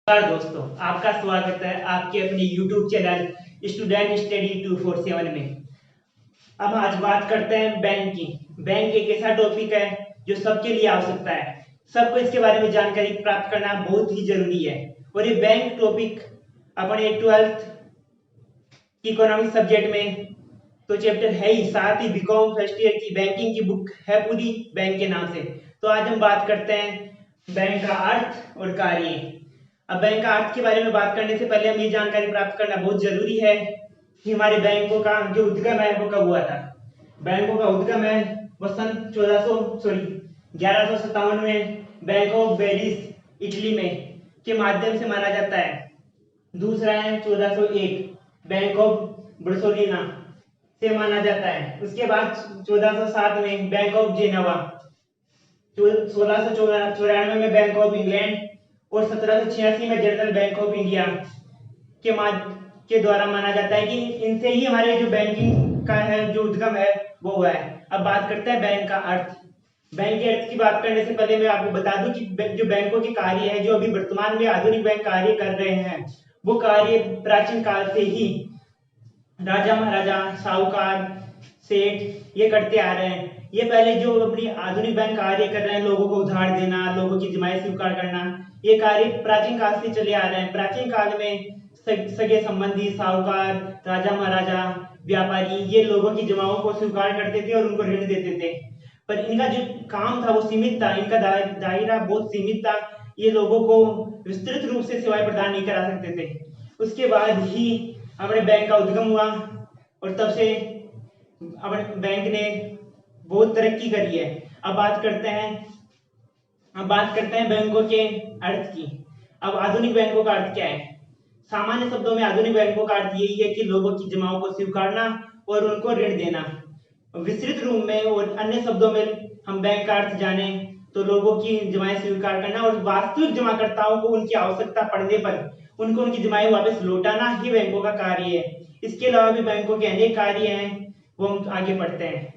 नमस्कार दोस्तों, आपका स्वागत है आपके अपने YouTube चैनल स्टूडेंट स्टडी 247 में। अब आज बात करते हैं बैंकिंग। बैंक एक ऐसा टॉपिक है जो सबके लिए आवश्यकता है। सबको इसके बारे में जानकारी प्राप्त करना बहुत ही जरूरी है। और ये बैंक टॉपिक अपने 12th इकोनॉमिक सब्जेक्ट में तो चैप्टर है ही, साथ ही बीकॉम फर्स्ट ईयर की बैंकिंग की बुक है पूरी बैंक के नाम से। तो आज हम बात करते हैं बैंक का अर्थ और कार्य। अब बैंक का अर्थ के बारे में बात करने से पहले हम ये जानकारी प्राप्त करना बहुत जरूरी है कि हमारे बैंकों का जो उद्गम है वो कब हुआ था। बैंकों का उद्गम है सन 1157 में बैंक ऑफ वेडिस इटली में के माध्यम से माना जाता है। दूसरा है 1401 बैंक ऑफ बर्सोलिना से माना जाता है। उसके बाद 1407 में बैंक ऑफ जेनेवा, 1694 में बैंक ऑफ इंग्लैंड और 1786 में जनरल बैंक ऑफ इंडिया के द्वारा माना जाता है कि इनसे ही हमारे जो बैंकिंग का है जो उद्गम है वो हुआ है। अब बात करते हैं बैंक का अर्थ। बैंक के अर्थ की बात करने से पहले मैं आपको बता दूं कि जो बैंकों के कार्य है, जो अभी वर्तमान में आधुनिक बैंक कार्य कर रहे हैं, वो कार्य प्राचीन काल से ही राजा महाराजा, साहूकार, सेठ ये करते आ रहे हैं। ये पहले जो अपनी आधुनिक बैंक कार्य कर रहे हैं, लोगों को उधार देना, लोगों की जमाई स्वीकार करना, ये कार्य प्राचीन काल से चले आ रहे हैं। प्राचीन काल में सगे संबंधी, साहूकार, राजा महाराजा, व्यापारी ये लोगों की जमाओं को स्वीकार करते थे और उनको ऋण देते थे। पर इनका जो काम था वो सीमित था, इनका दायरा बहुत सीमित था। ये लोगों को विस्तृत रूप से सेवाएं प्रदान नहीं करा सकते थे। उसके बाद ही हमारे बैंक का उद्गम हुआ और तब से हमारे बैंक ने बहुत तरक्की करी है। अब बात करते हैं बैंकों के अर्थ की। अब आधुनिक बैंकों का अर्थ क्या है? सामान्य शब्दों में आधुनिक बैंकों का अर्थ यही है कि लोगों की जमाओं को स्वीकारना और उनको ऋण देना। विस्तृत रूप में और अन्य शब्दों में हम बैंक का अर्थ जाने तो लोगों की जमाएं स्वीकार करना और वास्तविक जमाकर्ताओं को उनकी आवश्यकता पड़ने पर उनको उनकी जमाएं वापस लौटाना ही बैंकों का कार्य है। इसके अलावा भी बैंकों के अनेक कार्य हैं, वो हम आगे पढ़ते हैं।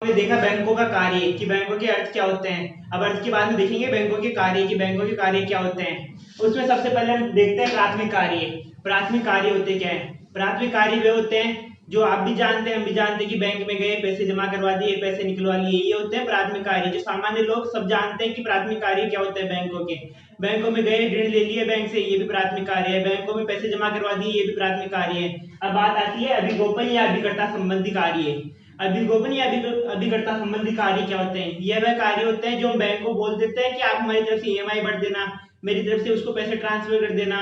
हमने देखा बैंकों का कार्य कि बैंकों के अर्थ क्या होते हैं। अब अर्थ के बाद में देखेंगे बैंकों के कार्य कि बैंकों के कार्य क्या होते हैं। उसमें सबसे पहले हम देखते हैं प्राथमिक कार्य। प्राथमिक कार्य होते क्या है? प्राथमिक कार्य वे होते हैं जो आप भी जानते हैं, हम भी जानते हैं कि बैंक में गए, पैसे जमा करवा दिए, पैसे निकलवा लिए, ये होते हैं प्राथमिक कार्य। जो सामान्य लोग सब जानते हैं कि प्राथमिक कार्य क्या होते हैं बैंकों के। बैंकों में गए, ऋण ले लिए बैंक से, ये भी प्राथमिक कार्य है। बैंकों में पैसे जमा करवा दिए, ये भी प्राथमिक कार्य है। अब बात आती है अभिगोपन या अभिकर्ता संबंधी कार्य। अभिगोपन या अभिकर्ता संबंधी कार्य क्या होते हैं? ये वह कार्य होते हैं जो हम बैंक को बोल देते हैं कि आप हमारी तरफ से ईएमआई भर देना, मेरी तरफ से उसको पैसे ट्रांसफर कर देना,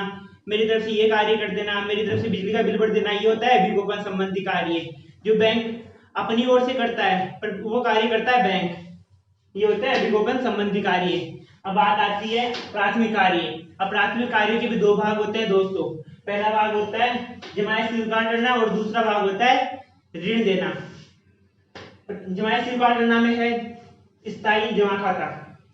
मेरी तरफ से ये कार्य कर देना, मेरी तरफ से बिजली का बिल भर देना। ये होता है अभिगोपन संबंधी कार्य जो बैंक अपनी ओर से करता है, पर वो कार्य करता है बैंक। ये होता है अभिगोपन संबंधी कार्य। अब बात आती है प्राथमिक कार्य। अब प्राथमिक कार्य के भी दो भाग होते हैं दोस्तों। पहला भाग होता है जमाएं स्वीकार करना और दूसरा भाग होता है ऋण देना। जमाएं स्वीकार करना में है स्थायी जमा खाता।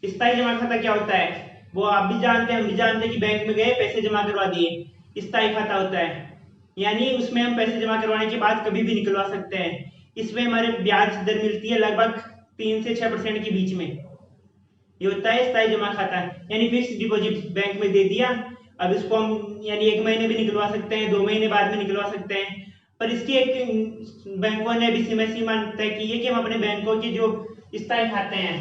स्थायी जमा खाता क्या होता है? वो आप भी जानते हैं, हम भी जानते हैं कि बैंक में गए, पैसे जमा करवा दिए, स्थायी खाता होता है। यानी उसमें हम पैसे जमा करवाने के बाद कभी भी निकलवा सकते हैं। इसमें हमारे ब्याज दर मिलती है लगभग 3 से 6% के बीच में। ये होता है स्थायी जमा खाता, यानी फिक्स डिपॉजिट बैंक में दे दिया। अब इसको हम यानी 1 महीने भी निकलवा सकते हैं, 2 महीने बाद में निकलवा सकते हैं। पर इसकी एक बैंकों ने भी सीमा तय की है कि हम अपने बैंकों के जो स्थायी खाते हैं,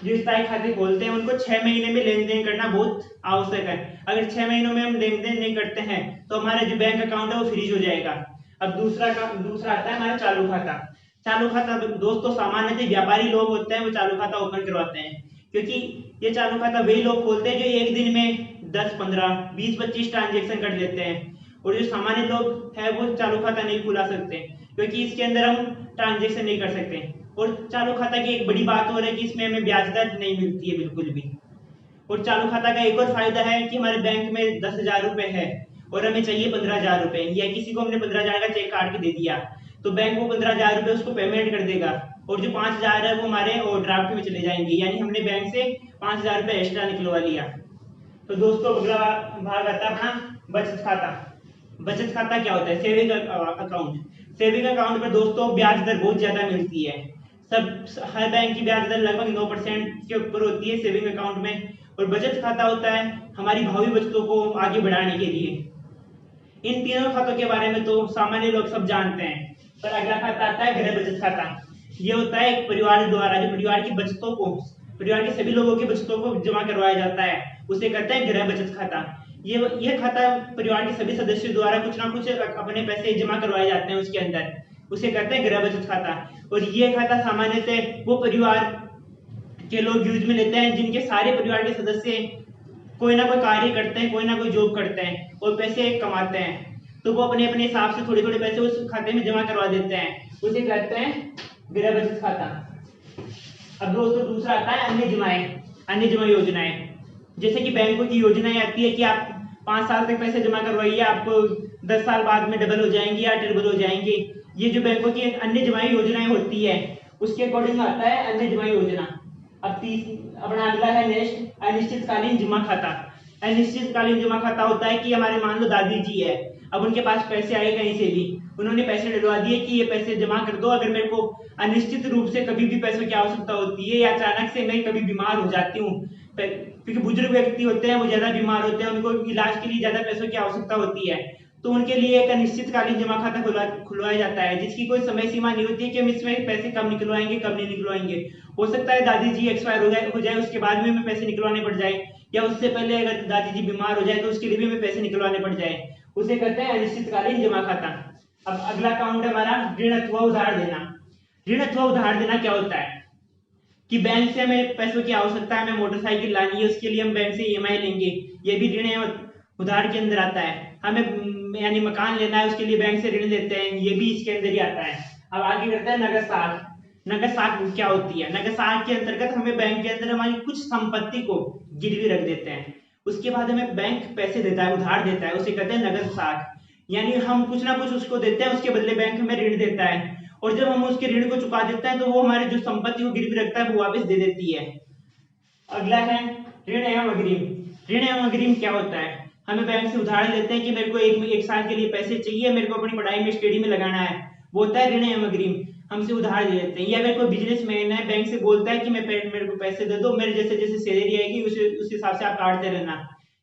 जो स्थायी खाते खोलते हैं, उनको 6 महीने में लेन देन करना बहुत आवश्यक है। अगर 6 महीनों में हम लेन देन नहीं करते हैं तो हमारा जो बैंक अकाउंट है वो फ्रीज हो जाएगा। अब दूसरा आता है हमारा चालू खाता। चालू खाता दोस्तों सामान्यतः व्यापारी लोग होते हैं वो चालू खाता ओपन करवाते हैं, क्योंकि ये चालू खाता वही लोग खोलते हैं जो एक दिन में 10, 15, 20, 25 ट्रांजेक्शन कर लेते हैं। और जो सामान्य लोग हैं वो चालू खाता नहीं खुला सकते, क्योंकि इसके अंदर हम ट्रांजेक्शन नहीं कर सकते। और चालू खाता की एक बड़ी बात हो रही है कि इसमें हमें ब्याज दर नहीं मिलती है बिल्कुल भी। और चालू खाता का एक और फायदा है कि हमारे बैंक में 10,000 रुपए है और हमें चाहिए 15,000 रुपए, या किसी को हमने 15,000 का चेक काट के दे दिया तो बैंक वो 15,000 रुपए उसको पेमेंट कर देगा और जो 5,000 है वो हमारे ओवरड्राफ्ट में चले जाएंगे, यानी हमने बैंक से 5,000 रुपए एक्स्ट्रा निकलवा लिया। तो दोस्तों अगला भाग आता है अपना बचत खाता। बचत खाता क्या होता है? Saving account. सेविंग अकाउंट पर दोस्तों ब्याज दर बहुत ज्यादा मिलती है। हर बैंक की ब्याज दर लगभग 9% के ऊपर होती है सेविंग अकाउंट में। और बचत खाता होता है हमारी भावी बचतों को आगे बढ़ाने के लिए। इन तीनों खातों के बारे में तो सामान्य लोग सब जानते हैं, पर अगला खाता आता है गृह बचत खाता। ये होता है एक परिवार द्वारा जो परिवार की बचतों को, परिवार के सभी लोगों की बचतों को जमा करवाया जाता है, उसे कहते हैं गृह बचत खाता। ये खाता परिवार के सभी सदस्यों द्वारा कुछ ना कुछ अपने पैसे जमा करवाए जाते हैं उसके अंदर, उसे कहते हैं गृह बचत खाता। और ये खाता सामान्यतः वो परिवार के लोग यूज में लेते हैं जिनके सारे परिवार के सदस्य कोई ना कोई कार्य करते हैं, कोई ना कोई जॉब करते हैं और पैसे कमाते हैं, तो वो अपने अपने हिसाब से थोड़े थोड़े पैसे उस खाते में जमा करवा देते हैं, उसे कहते हैं गृह बचत खाता। अब दोस्तों दूसरा आता है अन्य जमा योजनाएं। जैसे कि बैंकों की योजनाएं आती है कि आप 5 साल तक पैसे जमा करवाइए, आपको 10 साल बाद में डबल हो जाएंगे या ट्रिपल हो जाएंगे। ये जो बैंकों की अन्य जमा योजनाएं होती है उसके अकॉर्डिंग आता है अन्य जमा योजना। अब अपना अगला है नेक्स्ट अनिश्चितकालीन जमा खाता। अनिश्चितकालीन जमा खाता होता है कि हमारे मान लो दादी जी है, अब उनके पास पैसे आए कहीं से भी, उन्होंने पैसे डलवा दिए कि ये पैसे जमा कर दो, अगर मेरे को अनिश्चित रूप से कभी भी पैसों की आवश्यकता होती है या अचानक से मैं कभी बीमार हो जाती हूँ, क्योंकि बुजुर्ग व्यक्ति होते हैं वो ज्यादा बीमार होते हैं, उनको इलाज के लिए ज्यादा पैसों की आवश्यकता होती है, तो उनके लिए एक अनिश्चितकालीन जमा खाता खुलवाया जाता है जिसकी कोई समय सीमा नहीं होती है कि हम इसमें पैसे कब निकलवाएंगे कब नहीं निकलवाएंगे। हो सकता है दादी जी एक्सपायर हो जाए उसके बाद में हमें पैसे निकलवाने पड़ जाए, या उससे पहले अगर दादी जी बीमार हो जाए तो उसके लिए भी हमें पैसे निकलवाने पड़ जाए, उसे कहते हैं अनिश्चितकालीन जमा खाता। अब अगला काउंट है हमारा ऋण अथवा उधार देना। ऋण अथवा उधार देना क्या होता है कि बैंक से हमें पैसों की आवश्यकता है, हमें मोटरसाइकिल लानी है, उसके लिए हम बैंक से ईएमआई लेंगे, ये भी ऋण उधार के अंदर आता है। हमें यानी मकान लेना है, उसके लिए बैंक से ऋण लेते हैं, ये भी इसके अंदर ही आता है। अब आगे करते हैं नगद साख। नगद साख क्या होती है? नगद साख के अंतर्गत हमें बैंक के अंदर हमारी कुछ संपत्ति को गिरवी रख देते हैं, उसके बाद हमें बैंक पैसे देता है, उधार देता है, उसे कहते हैं नगद साख। यानी हम कुछ ना कुछ उसको देते हैं, उसके बदले बैंक हमें ऋण देता है, और जब हम उसके ऋण को चुका देते हैं तो वो हमारे जो संपत्ति को गिरवी रखता है वो वापस दे देती है। अगला है ऋण एवं अग्रिम। ऋण एवं अग्रिम क्या होता है? हमें बैंक से उधार लेते हैं कि मेरे को एक साल के लिए पैसे चाहिए, मेरे को अपनी पढ़ाई में स्टडी में लगाना है, वो होता है ऋण एवं अग्रिम, हमसे उधार ले लेते हैं। या मेरे को बिजनेसमैन है, बैंक से बोलता है कि मेरे को पैसे दे दो, मेरे जैसे जैसे सैलरी आएगी उस हिसाब से आप काटते रहना,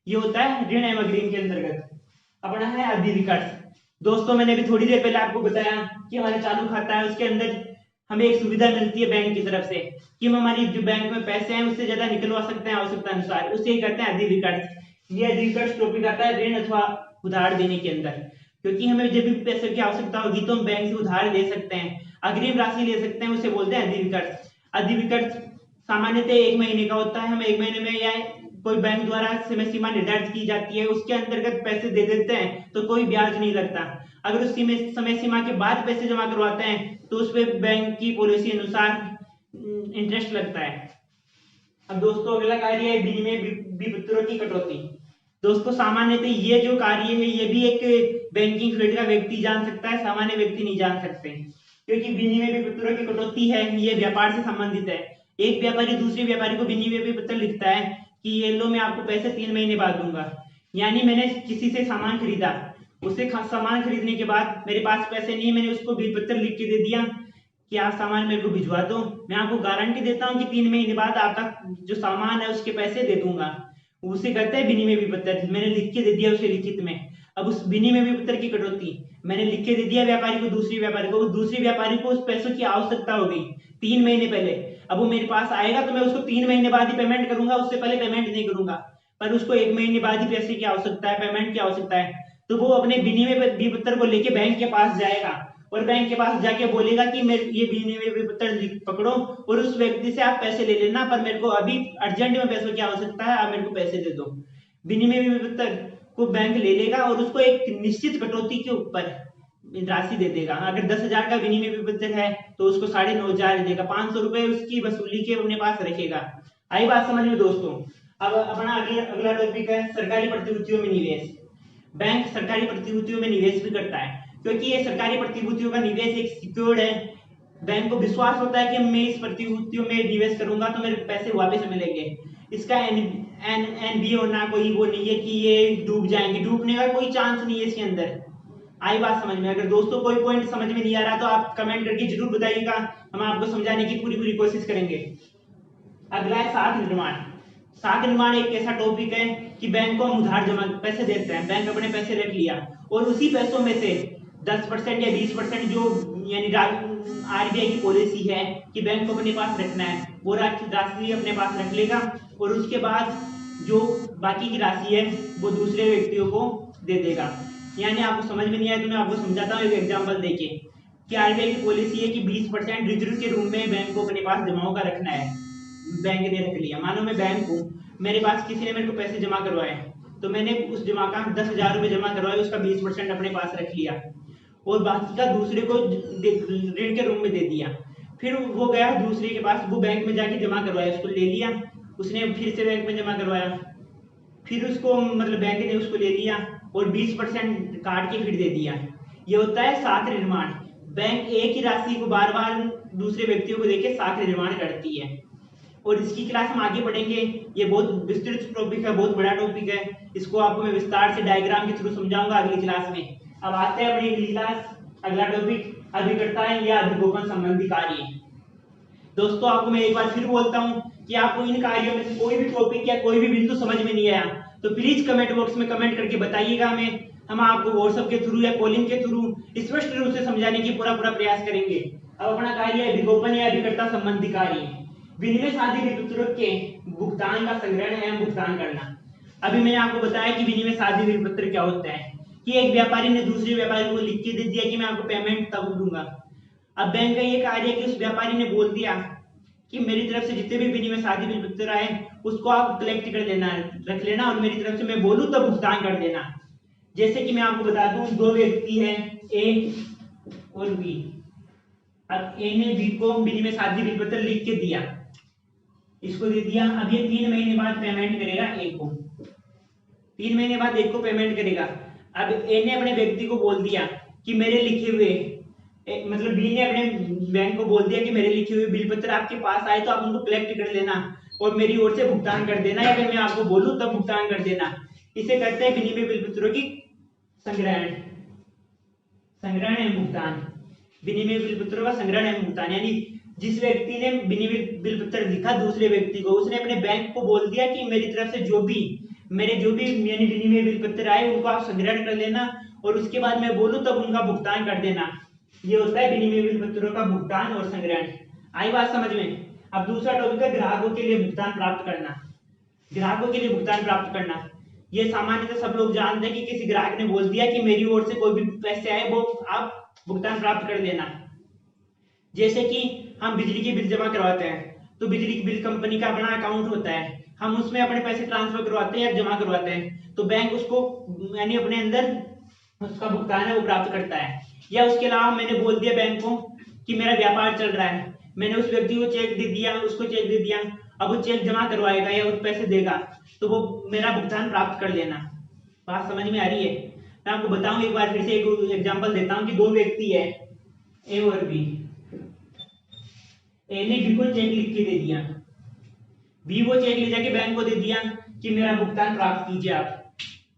ये होता है ऋण एवं अग्रिम के अंतर्गत। अपना है अधिविकर्ष। दोस्तों मैंने अभी थोड़ी देर पहले आपको बताया कि हमारा चालू खाता है, उसके अंदर हमें एक सुविधा मिलती है बैंक की तरफ से कि हम हमारी जो बैंक में पैसे हैं उससे ज्यादा निकलवा सकते हैं आवश्यकता अनुसार, उसे कहते हैं अधिविकर्ष। ये अधिविकर्ष टॉपिक आता है ऋण अथवा उधार देने के अंदर, क्योंकि हमें जब भी पैसे की आवश्यकता होगी तो हम बैंक से उधार ले सकते हैं, अग्रिम राशि ले सकते हैं, उसे बोलते हैं अधिविकर्ष। अधिविकर्ष सामान्यतः 1 महीने का होता है, हम 1 महीने में या कोई बैंक द्वारा समय सीमा निर्धारित की जाती है, उसके अंतर्गत पैसे दे देते हैं तो कोई ब्याज नहीं लगता। अगर उस समय सीमा के बाद पैसे जमा करवाते हैं तो उस पर बैंक की पॉलिसी अनुसार इंटरेस्ट लगता है। अब दोस्तों अगला कार्य है विनिमय विपत्रों की कटौती। दोस्तों सामान्यतः ये जो कार्य है ये भी एक बैंकिंग फील्ड का व्यक्ति जान सकता है, सामान्य व्यक्ति नहीं जान सकते, क्योंकि विनिमय विपत्रों की कटौती है ये व्यापार से संबंधित है। एक व्यापारी दूसरे व्यापारी को विनिमय विपत्र लिखता है कि ये लो मैं आपको पैसे 3 महीने बाद दूंगा। यानी मैंने किसी से सामान खरीदा, उससे सामान खरीदने के बाद मेरे पास पैसे नहीं, मैंने उसको विपत्र लिख के दे दिया कि आप सामान मेरे को भिजवा दो, मैं आपको गारंटी देता हूँ कि 3 महीने बाद आपका जो सामान है उसके पैसे दे दूंगा, उसे कहते हैं विनिमय विपत्र। मैंने लिख के दे दिया उसे लिखित में। अब उस विनिमय विपत्र की कटौती मैंने लिख के दे दिया व्यापारी को, दूसरे व्यापारी को, उस दूसरे व्यापारी को उस पैसों की आवश्यकता हो गई 3 महीने पहले, अब वो मेरे पास आएगा तो मैं उसको 3 महीने बाद ही पेमेंट करूंगा, उससे पहले पेमेंट नहीं करूंगा, पर उसको 1 महीने बाद ही पैसे की आवश्यकता है, पेमेंट की आवश्यकता है, तो वो अपने विनिमय विपत्र को लेके बैंक के पास जाएगा और बैंक के पास जाके बोलेगा कि मेरे ये विनिमय विपत्र पकड़ो और उस व्यक्ति से आप पैसे ले लेना, पर मेरे को अभी अर्जेंट में पैसों की आवश्यकता है, आप मेरे को पैसे दे दो। विनिमय विपत्र को बैंक ले लेगा और उसको एक निश्चित कटौती के ऊपर राशि दे देगा। अगर 10,000 का विनिमय विपत्र है तो उसको 9,500 देगा, 500 रुपए उसकी वसूली के अपने पास रखेगा। आई बात समझ में दोस्तों? अब अपना अगला टॉपिक है सरकारी प्रतिभूतियों में निवेश। बैंक सरकारी प्रतिभूतियों में निवेश भी करता है, क्योंकि ये सरकारी प्रतिभूतियों का निवेश एक सिक्योर्ड है। बैंक को विश्वास होता है कि मैं इस प्रतिभूतियों में निवेश करूंगा तो मेरे पैसे वापस मिलेंगे। इसका एनबी होना कोई वो नहीं है कि ये डूब जाएंगे, डूबने का कोई चांस नहीं है इसके अंदर। आई बात समझ में? अगर दोस्तों कोई पॉइंट समझ में नहीं आ रहा तो आप कमेंट करके जरूर बताइएगा, हम आपको समझाने की पूरी कोशिश करेंगे। अगला है साख निर्माण। साख निर्माण एक ऐसा टॉपिक है कि बैंक को हम उधार जमा पैसे देते हैं, बैंक अपने पैसे रख लिया और उसी पैसों में से 10% या 20% जो यानी आरबीआई की पॉलिसी है कि बैंक को अपने पास रखना है, वो राशि अपने पास रख लेगा और उसके बाद जो बाकी की राशि है वो दूसरे व्यक्तियों को दे देगा। यानी आपको समझ में नहीं आया तो मैं आपको समझाता हूँ एक एग्जाम्पल देके कि आरबीआई की पॉलिसी है कि 20% रिजर्व के रूप में बैंक को अपने पास जमाओ का रखना है। बैंक ने रख लिया, मानो मैं बैंक हूँ, मेरे पास किसी ने मेरे को पैसे जमा करवाए तो मैंने उस जमा का 10,000 रुपये जमा करवाए, उसका 20% अपने पास रख लिया और बाकी का दूसरे को ऋण के रूप में दे दिया। फिर वो गया दूसरे के पास, वो बैंक में जाके जमा करवाया, उसको ले लिया, उसने फिर से बैंक में जमा करवाया, फिर उसको मतलब बैंक ने उसको ले लिया और 20% काट के फिर दे दिया। ये होता है साख निर्माण। बैंक एक ही राशि को बार बार दूसरे व्यक्तियों को देके साख निर्माण करती है और इसकी क्लास हम आगे पढ़ेंगे। ये बहुत विस्तृत टॉपिक है, बहुत बड़ा टॉपिक है, इसको आपको मैं विस्तार से डायग्राम के थ्रू समझाऊंगा अगली क्लास में। अब आते हैं अपनी अगली क्लास, अगला टॉपिक अभिकर्ता है या अभिगोपन संबंधी कार्य। दोस्तों आपको मैं एक बार फिर बोलता हूँ कि आपको इन कार्यों में से कोई भी टॉपिक या कोई भी बिंदु समझ में नहीं आया तो प्लीज कमेंट बॉक्स में कमेंट करके बताइएगा हमें, हम आपको व्हाट्सएप के थ्रू या कॉलिंग के थ्रू स्पष्ट रूप से समझाने की पूरा प्रयास करेंगे। अब अपना कार्य है अभिगोपन या अभिकर्ता संबंधी कार्य। विनिमय साधी विपत्रों के भुगतान का संग्रहण एवं भुगतान करना। अभी मैंने आपको बताया कि विनिमय साधी विपत्र क्या होता है कि एक व्यापारी ने दूसरे व्यापारी को लिख के दे दिया कि मैं आपको पेमेंट तब दूंगा। अब बैंक का ये कार्य है कि उस व्यापारी ने बोल दिया कि मेरी तरफ से जितने भी विनिमय साधी विपत्र आए उसको आप कलेक्ट कर लेना, रख लेना और मेरी तरफ से मैं बोलूं तब भुगतान कर देना। जैसे कि मैं आपको बता दूं, दो व्यक्ति हैं ए और बी। अब ए ने बी को विनिमय साधी विपत्र लिख के दिया, इसको दे दिया। अब ये 3 महीने बाद पेमेंट करेगा ए को, 3 महीने बाद ए को पेमेंट करेगा। अब ए ने अपने व्यक्ति को बोल दिया कि मेरे लिखे हुए मतलब बी ने अपने बैंक को बोल दिया कि मेरे लिखे हुए बिल पत्र आपके पास आए तो आप उनको कलेक्ट कर लेना और मेरी ओर से भुगतान कर देना, या फिर मैं आपको बोलूं तब भुगतान कर देना। इसे कहते हैं विनिमय बिल पत्रों की संग्रहण, संग्रहण एवं भुगतान। विनिमय बिल पत्रों का संग्रहण एवं भुगतान यानी जिस व्यक्ति ने विनिमय बिल पत्र लिखा दूसरे व्यक्ति को, उसने अपने बैंक को बोल दिया कि मेरी तरफ से जो भी यानी विनिमय बिल पत्र आए उनको आप संग्रहण कर लेना और उसके बाद मैं बोलूं तब उनका भुगतान कर देना। ये होता है विनिमय बिल पत्रों का भुगतान और संग्रहण। आई बात समझ में? अब दूसरा टॉपिक है ग्राहकों के लिए भुगतान प्राप्त करना। ग्राहकों के लिए भुगतान प्राप्त करना, ये सामान्यतः सब लोग जानते हैं कि किसी ग्राहक ने बोल दिया कि मेरी ओर से कोई भी पैसे आए वो आप भुगतान प्राप्त कर देना। जैसे कि हम बिजली की बिल जमा करवाते हैं तो बिजली की बिल कंपनी का अपना अकाउंट होता है, हम उसमें अपने पैसे ट्रांसफर करवाते हैं या जमा करवाते हैं तो बैंक उसको यानी अपने अंदर उसका भुगतान है वो प्राप्त करता है। या उसके अलावा मैंने बोल दिया बैंक को कि मेरा व्यापार चल रहा है, मैंने उस व्यक्ति को चेक दे दिया, उसको चेक दे दिया, अब वो चेक जमा करवाएगा या उस पैसे देगा तो वो मेरा भुगतान प्राप्त कर लेना। बात समझ में आ रही है? मैं आपको बताऊं एक बार फिर से एक एग्जांपल देता हूं कि दो व्यक्ति है ए और बी। ए ने बी को चेक लिख के दे दिया, बी वो चेक ले जाके बैंक को दे दिया कि मेरा भुगतान प्राप्त कीजिए आप,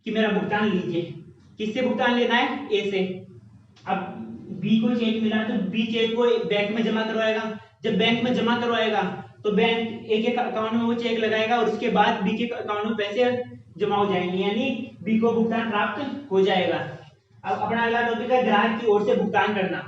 कि मेरा भुगतान लीजिए। किससे भुगतान लेना है? ए से। अब बी को चेक मिला तो बी चेक को बैंक में जमा करवाएगा, जब बैंक में जमा करवाएगा तो बैंक ए के अकाउंट में वो चेक लगाएगा और उसके बाद बी के अकाउंट में पैसे जमा हो जाएंगे यानी बी को भुगतान प्राप्त हो जाएगा। अब अपना अगला टॉपिक है ग्राहक की ओर से भुगतान करना।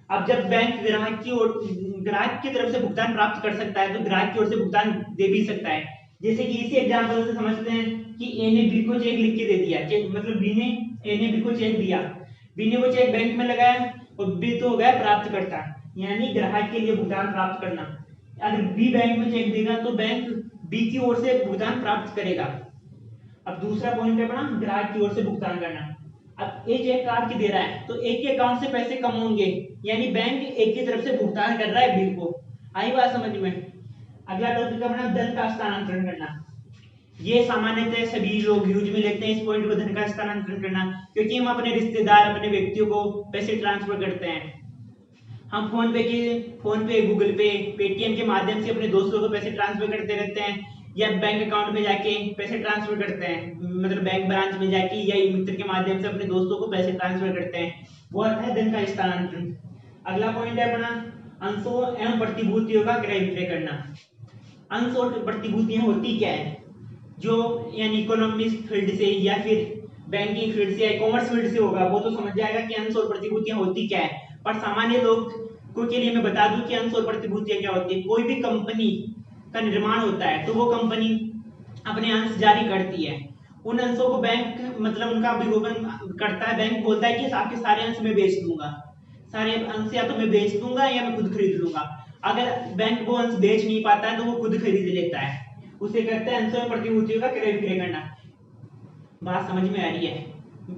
अब जब बैंक ग्राहक की तरफ से भुगतान प्राप्त कर सकता है तो ग्राहक की ओर से भुगतान दे भी सकता है। जैसे कि इसी एग्जांपल से समझते हैं कि ए ने बी को चेक लिख के दे दिया, मतलब ए ने बी को चेक दिया, बी ने वो चेक बैंक में लगाया और बी तो हो गया प्राप्त करता यानी ग्राहक के लिए भुगतान प्राप्त करना। अगर बी बैंक में चेक देगा तो बैंक बी की ओर से भुगतान प्राप्त करेगा। अब दूसरा पॉइंट है अपना ग्राहक की ओर से भुगतान करना। अब ए चेक काट के दे रहा है तो एक के अकाउंट से पैसे कम होंगे यानी बैंक एक की तरफ से भुगतान कर रहा है बी को। आई बात समझ में? अगला टॉपिक अपना धन का हस्तांतरण करना। ये सामान्यतः सभी लोग यूज में लेते हैं इस पॉइंट को, धन का हस्तांतरण करना, क्योंकि हम अपने रिश्तेदार अपने व्यक्तियों को पैसे ट्रांसफर करते हैं। हम फोन पे गूगल पे पेटीएम के माध्यम से अपने दोस्तों को पैसे ट्रांसफर करते रहते हैं या बैंक अकाउंट में जाके पैसे ट्रांसफर करते हैं, मतलब बैंक ब्रांच में जाके या मित्र के माध्यम से अपने दोस्तों को पैसे ट्रांसफर करते हैं, वो आता है धन का हस्तांतरण। अगला पॉइंट है अपना अंशों एवं प्रतिभूतियों का क्रय विक्रय करना। अंश और प्रतिभूतियां होती क्या है? जो यानी इकोनॉमिक्स फील्ड से या फिर बैंकिंग फील्ड से या कॉमर्स फील्ड से होगा वो तो समझ जाएगा कि अंश और प्रतिभूतियां होती क्या है। पर सामान्य लोग को के लिए मैं बता दूं कि अंश और प्रतिभूतियां क्या होती है। कोई भी कंपनी का निर्माण होता है तो वो कंपनी अपने अंश जारी करती है। उन अंशों को बैंक मतलब उनका विलोपन करता है। बैंक बोलता है कि आपके सारे अंश मैं बेच दूंगा, सारे अंश या तो मैं बेच दूंगा या मैं खुद खरीद लूंगा। अगर बैंक वो अंश बेच नहीं पाता है तो वो खुद खरीद लेता है। उसे कहते हैं अंशों में प्रतिभूतियों का क्रय विक्रय करना। बात समझ में आ रही है?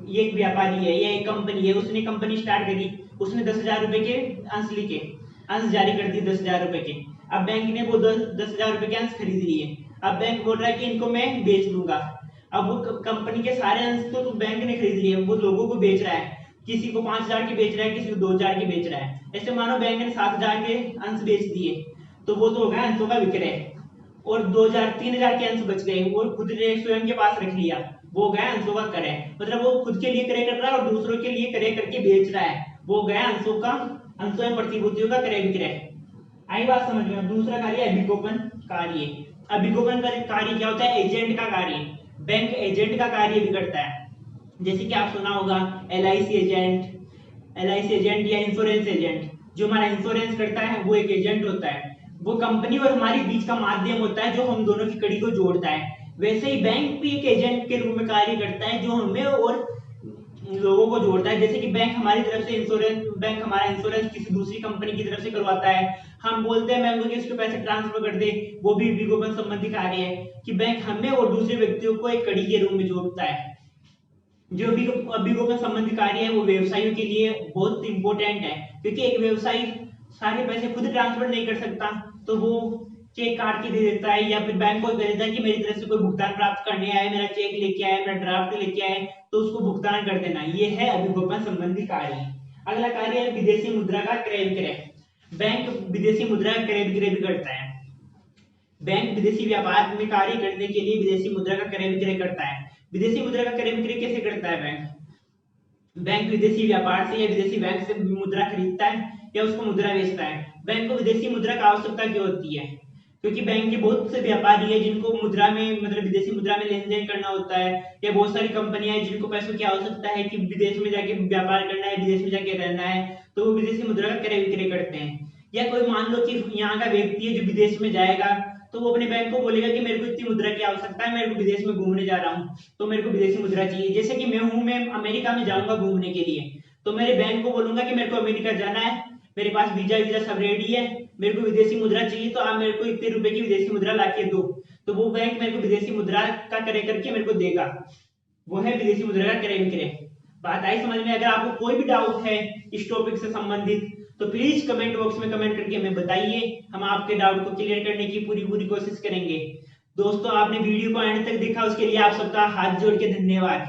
ये एक व्यापारी है, ये एक कंपनी है, उसने कंपनी स्टार्ट करी, उसने 10,000 रुपए के अंश लिखे, अंश जारी कर दिए 10,000 रुपए के। अब बैंक ने वो 10,000 रुपए के अंश खरीद लिए। अब बैंक बोल रहा है कि इनको मैं बेच दूंगा। अब वो कंपनी के सारे अंश तो बैंक ने खरीद लिए, वो लोगों को बेच रहा है। किसी को 5,000 के बेच रहा है, किसी को 2,000 के बेच रहा है। ऐसे मानो बैंक ने 7,000 के अंश बेच दिए तो वो तो हो गया अंशों का विक्रय। और 2,000 3,000 के अंश बच गए, वो खुद ने स्वयं के पास रख लिया, वो गया अंशों का क्रय। मतलब वो खुद के लिए क्रय कर रहा है और दूसरों के लिए क्रय करके बेच रहा है, वो गया अंशों का, अंशों में प्रतिभूतियों का क्रय विक्रय। आई बात समझ में? दूसरा कार्य अभिगोपन कार्य। अभिगोपन कार्य क्या होता है? एजेंट का कार्य। बैंक एजेंट का कार्य भी करता है। जैसे कि आप सुना होगा LIC एजेंट, LIC एजेंट या इंश्योरेंस एजेंट। जो हमारा इंश्योरेंस करता है वो एक एजेंट होता है। वो कंपनी और हमारे बीच का माध्यम होता है जो हम दोनों की कड़ी को जोड़ता है। वैसे ही बैंक भी एक एजेंट के रूप में कार्य करता है जो हमें और लोगों को जोड़ता है। जैसे कि बैंक हमारी तरफ से इंश्योरेंस, बैंक हमारा इंश्योरेंस किसी दूसरी कंपनी की तरफ से करवाता है। हम बोलते हैं बैंक को कि इसके पैसे ट्रांसफर कर दे, वो भी विज्ञापन संबंधी कार्य है कि बैंक हमें और दूसरे व्यक्तियों को एक कड़ी के रूप में जोड़ता है। जो भी अभिगोपन संबंधी कार्य है वो व्यवसायियों के लिए बहुत इंपॉर्टेंट है, क्योंकि एक व्यवसायी सारे पैसे खुद ट्रांसफर नहीं कर सकता तो वो चेक काट के दे देता है या फिर बैंक को कह देता है कि मेरी तरफ से कोई भुगतान प्राप्त करने आए, मेरा चेक लेके आए, मेरा ड्राफ्ट लेके आए, तो उसको भुगतान कर देना। ये है अभिगोपन संबंधी कार्य। अगला कार्य है विदेशी मुद्रा का क्रय विक्रय। बैंक विदेशी मुद्रा का क्रय विक्रय भी करता है। बैंक विदेशी व्यापार में कार्य करने के लिए विदेशी मुद्रा का क्रय विक्रय करता है। विदेशी मुद्रा का क्रय विक्रय कैसे करता है बैंक? बैंक विदेशी व्यापार से या विदेशी बैंक से मुद्रा खरीदता है या उसको मुद्रा बेचता है। बैंक को विदेशी मुद्रा की आवश्यकता क्यों होती है? क्योंकि बैंक के बहुत से व्यापारी है जिनको मुद्रा में मतलब विदेशी मुद्रा में लेन देन करना होता है, या बहुत सारी कंपनियां हैं जिनको पैसों की आवश्यकता है कि विदेश में जाके व्यापार करना है, विदेश में जाके रहना है, तो वो विदेशी मुद्रा का क्रय विक्रय करते हैं। या कोई मान लो कि यहाँ का व्यक्ति है जो विदेश में जाएगा तो वो अपने बैंक को बोलेगा कि मेरे को इतनी मुद्रा की आवश्यकता है, मेरे को विदेश में घूमने जा रहा हूँ तो मेरे को विदेशी मुद्रा चाहिए। जैसे कि मैं अमेरिका में जाऊंगा घूमने के लिए, तो मेरे बैंक को बोलूंगा कि मेरे को अमेरिका जाना है, मेरे पास वीजा वीजा सब रेडी है, मेरे को विदेशी मुद्रा चाहिए, तो आप मेरे को इतने रुपए की विदेशी मुद्रा लाके दो। तो वो बैंक मेरे को विदेशी मुद्रा का क्रय करके मेरे को देगा। वो है विदेशी मुद्रा का क्रय विक्रय। बात आई समझ में? अगर आपको कोई भी डाउट है इस टॉपिक से संबंधित तो प्लीज कमेंट बॉक्स में कमेंट करके हमें बताइए, हम आपके डाउट को क्लियर करने की पूरी कोशिश करेंगे। दोस्तों आपने वीडियो को एंड तक देखा उसके लिए आप सबका हाथ जोड़ के धन्यवाद।